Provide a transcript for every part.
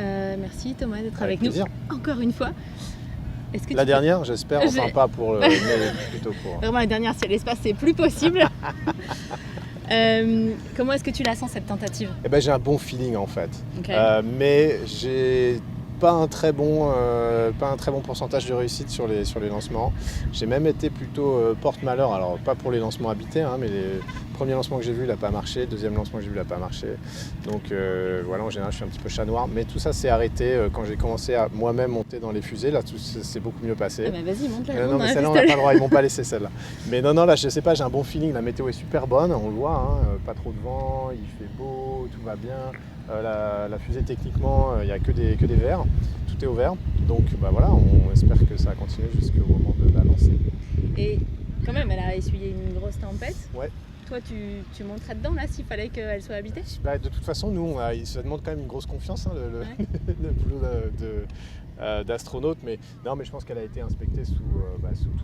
Merci Thomas d'être Avec avec nous plaisir. encore une fois. Est-ce que La tu dernière, j'espère, enfin J'ai- pas pour le, mais plutôt pour. Vraiment la dernière, si l'espace c'est plus possible. Comment est-ce que tu la sens cette tentative? Eh ben, j'ai un bon feeling en fait. Ok. Mais j'ai pas un très bon pourcentage de réussite sur les lancements. J'ai même été plutôt porte-malheur, alors pas pour les lancements habités, hein, mais les premiers lancements que j'ai vus, il n'a pas marché, le deuxième lancement que j'ai vu, il n'a pas marché. Donc voilà, en général, je suis un petit peu chat noir. Mais tout ça s'est arrêté quand j'ai commencé à moi-même monter dans les fusées. Là, tout s'est beaucoup mieux passé. Ah bah vas-y, monte-la. Non, monte dans mais la celle-là, on n'a fistole. pas le droit, ils m'ont pas laissé celle-là. Mais non, là, je sais pas, j'ai un bon feeling, la météo est super bonne, on le voit, hein, pas trop de vent, il fait beau, tout va bien. La fusée, techniquement, il n'y a que des verres, tout est ouvert. Donc bah voilà, on espère que ça va continuer jusqu'au moment de la lancer. Et quand même, elle a essuyé une grosse tempête. Ouais. Toi, tu monterais dedans là s'il fallait qu'elle soit habitée? Bah, de toute façon, nous, ça demande quand même une grosse confiance, hein, Ouais. le boulot d'astronaute. Mais non, mais je pense qu'elle a été inspectée sous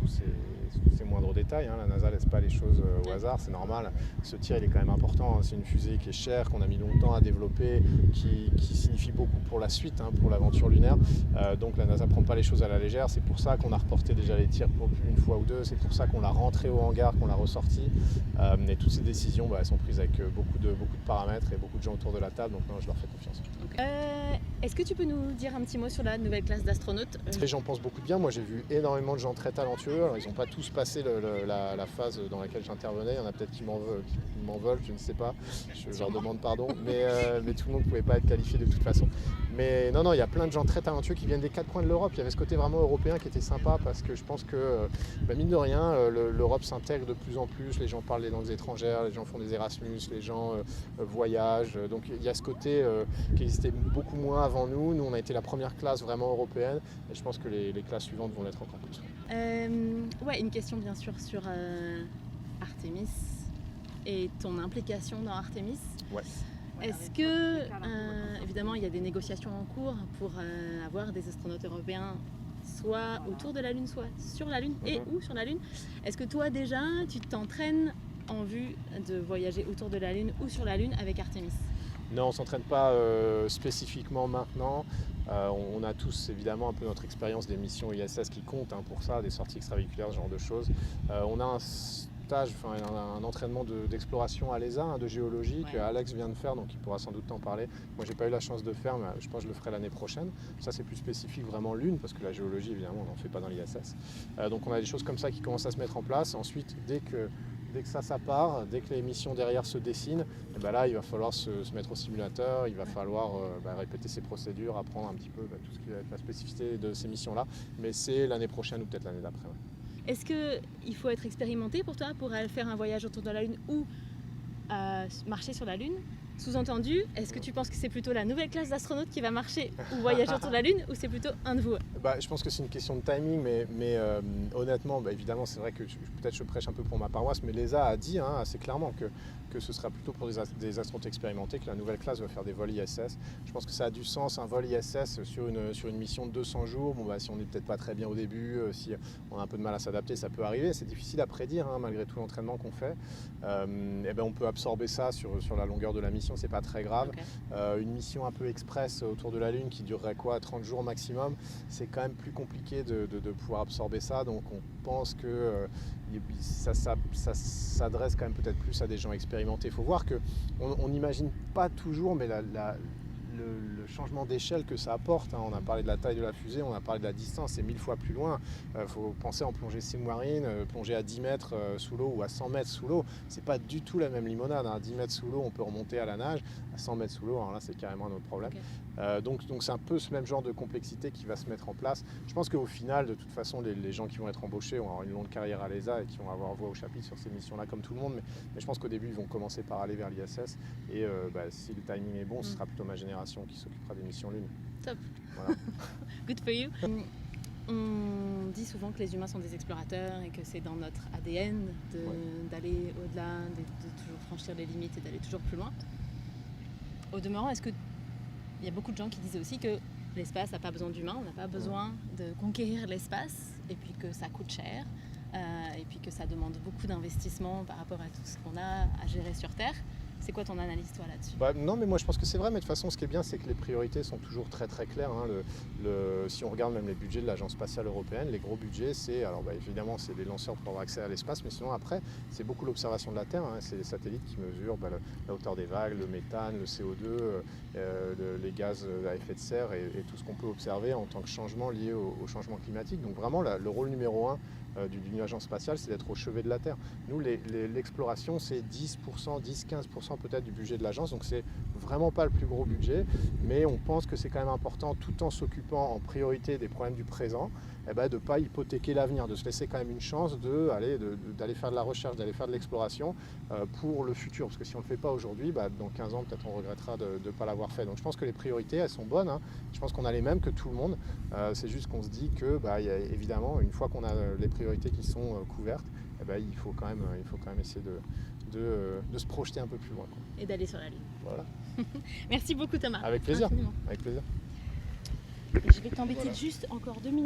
tous ces moindres détails, hein. La NASA laisse pas les choses au hasard, c'est normal. Ce tir, il est quand même important, hein. C'est une fusée qui est chère, qu'on a mis longtemps à développer, qui signifie beaucoup pour la suite, hein, pour l'aventure lunaire. Donc la NASA prend pas les choses à la légère. C'est pour ça qu'on a reporté déjà les tirs pour une fois ou deux. C'est pour ça qu'on l'a rentré au hangar, qu'on l'a ressorti. Et toutes ces décisions, elles sont prises avec beaucoup de paramètres et beaucoup de gens autour de la table. Donc non, je leur fais confiance. Est-ce que tu peux nous dire un petit mot sur la nouvelle classe d'astronautes? Les gens pensent beaucoup de bien. Moi, j'ai vu énormément de gens très talentueux. Alors, ils n'ont pas tous passé la phase dans laquelle j'intervenais. Il y en a peut-être qui m'en veulent, je ne sais pas. Je leur demande pardon. Mais tout le monde ne pouvait pas être qualifié de toute façon. Mais non, il y a plein de gens très talentueux qui viennent des quatre coins de l'Europe. Il y avait ce côté vraiment européen qui était sympa parce que je pense que, mine de rien, l'Europe s'intègre de plus en plus. Les gens parlent des langues étrangères, les gens font des Erasmus, les gens voyagent. Donc il y a ce côté qui existait beaucoup moins avant nous. Nous, on a été la première classe vraiment européenne. Et je pense que les classes suivantes vont l'être encore plus. Ouais, une question bien sûr sur Artemis et ton implication dans Artemis. Ouais. Est-ce que, évidemment, il y a des négociations en cours pour avoir des astronautes européens soit autour de la Lune, soit sur la Lune et ou sur la Lune. Est-ce que toi déjà, tu t'entraînes en vue de voyager autour de la Lune ou sur la Lune avec Artemis? Non, on ne s'entraîne pas spécifiquement maintenant. On a tous évidemment un peu notre expérience des missions ISS qui compte, hein, pour ça, des sorties extravéhiculaires, ce genre de choses. On a un stage, un entraînement d'exploration à l'ESA, hein, de géologie, que Alex vient de faire, donc il pourra sans doute t'en parler. Moi, j'ai pas eu la chance de faire, mais je pense que je le ferai l'année prochaine. Ça, c'est plus spécifique vraiment Lune, parce que la géologie, évidemment, on n'en fait pas dans l'ISS. Donc on a des choses comme ça qui commencent à se mettre en place. Ensuite, dès que ça part, dès que les missions derrière se dessinent, et ben là il va falloir se mettre au simulateur, il va falloir répéter ses procédures, apprendre un petit peu tout ce qui va être la spécificité de ces missions-là. Mais c'est l'année prochaine ou peut-être l'année d'après. Ouais. Est-ce qu'il faut être expérimenté pour toi pour aller faire un voyage autour de la Lune ou marcher sur la Lune? Sous-entendu, est-ce que tu penses que c'est plutôt la nouvelle classe d'astronautes qui va marcher ou voyager autour de la Lune ou c'est plutôt un de vous? Je pense que c'est une question de timing, mais honnêtement, évidemment, c'est vrai que peut-être je prêche un peu pour ma paroisse, mais l'ESA a dit assez clairement que ce sera plutôt pour des astronautes expérimentés que la nouvelle classe va faire des vols ISS. Je pense que ça a du sens, un vol ISS sur une mission de 200 jours. Si on n'est peut-être pas très bien au début, si on a un peu de mal à s'adapter, ça peut arriver. C'est difficile à prédire, hein, malgré tout l'entraînement qu'on fait. On peut absorber ça sur la longueur de la mission, c'est pas très grave. Okay. Une mission un peu express autour de la Lune qui durerait 30 jours maximum, c'est quand même plus compliqué de pouvoir absorber ça. Donc on pense que ça s'adresse quand même peut-être plus à des gens expérimentés. Il faut voir qu'on n'imagine pas toujours, mais le changement d'échelle que ça apporte, hein. On a parlé de la taille de la fusée, on a parlé de la distance, c'est 1000 fois plus loin. Faut penser en plongée sous-marine, plonger à 10 mètres sous l'eau ou à 100 mètres sous l'eau, c'est pas du tout la même limonade, hein. À 10 mètres sous l'eau, on peut remonter à la nage, à 100 mètres sous l'eau, alors là c'est carrément un autre problème. Okay. Donc c'est un peu ce même genre de complexité qui va se mettre en place. Je pense qu'au final, de toute façon, les gens qui vont être embauchés vont avoir une longue carrière à l'ESA et qui vont avoir voix au chapitre sur ces missions-là comme tout le monde, mais je pense qu'au début ils vont commencer par aller vers l'ISS et si le timing est bon, ce sera plutôt ma génération qui s'occupera des missions Lune. Top. Voilà. Good for you. On dit souvent que les humains sont des explorateurs et que c'est dans notre ADN d'aller au-delà, de toujours franchir les limites et d'aller toujours plus loin. Au demeurant, est-ce qu'il y a beaucoup de gens qui disent aussi que l'espace n'a pas besoin d'humains, on n'a pas besoin de conquérir l'espace et puis que ça coûte cher et puis que ça demande beaucoup d'investissement par rapport à tout ce qu'on a à gérer sur Terre. C'est quoi ton analyse, toi, là-dessus? Non, mais moi je pense que c'est vrai, mais de toute façon, ce qui est bien, c'est que les priorités sont toujours très très claires. Hein. Si on regarde même les budgets de l'Agence spatiale européenne, les gros budgets, c'est, alors évidemment, c'est des lanceurs pour avoir accès à l'espace, mais sinon après, c'est beaucoup l'observation de la Terre. Hein. C'est les satellites qui mesurent la hauteur des vagues, le méthane, le CO2, les gaz à effet de serre et tout ce qu'on peut observer en tant que changement lié au changement climatique. Donc vraiment, le rôle numéro un d'une agence spatiale, c'est d'être au chevet de la Terre. Nous, l'exploration, c'est 10%, 10-15% peut-être du budget de l'agence, donc c'est vraiment pas le plus gros budget, mais on pense que c'est quand même important, tout en s'occupant en priorité des problèmes du présent, de ne pas hypothéquer l'avenir, de se laisser quand même une chance d'aller faire de la recherche, d'aller faire de l'exploration pour le futur, parce que si on ne le fait pas aujourd'hui, dans 15 ans, peut-être on regrettera de ne pas l'avoir fait. Donc je pense que les priorités, elles sont bonnes, hein. Je pense qu'on a les mêmes que tout le monde, c'est juste qu'on se dit que, évidemment, une fois qu'on a les priorités qui sont couvertes, il faut quand même essayer de se projeter un peu plus loin, quoi. Et d'aller sur la Lune. Voilà. Merci beaucoup, Thomas. Avec plaisir. Infiniment. Avec plaisir. Je vais t'embêter juste encore 2 minutes.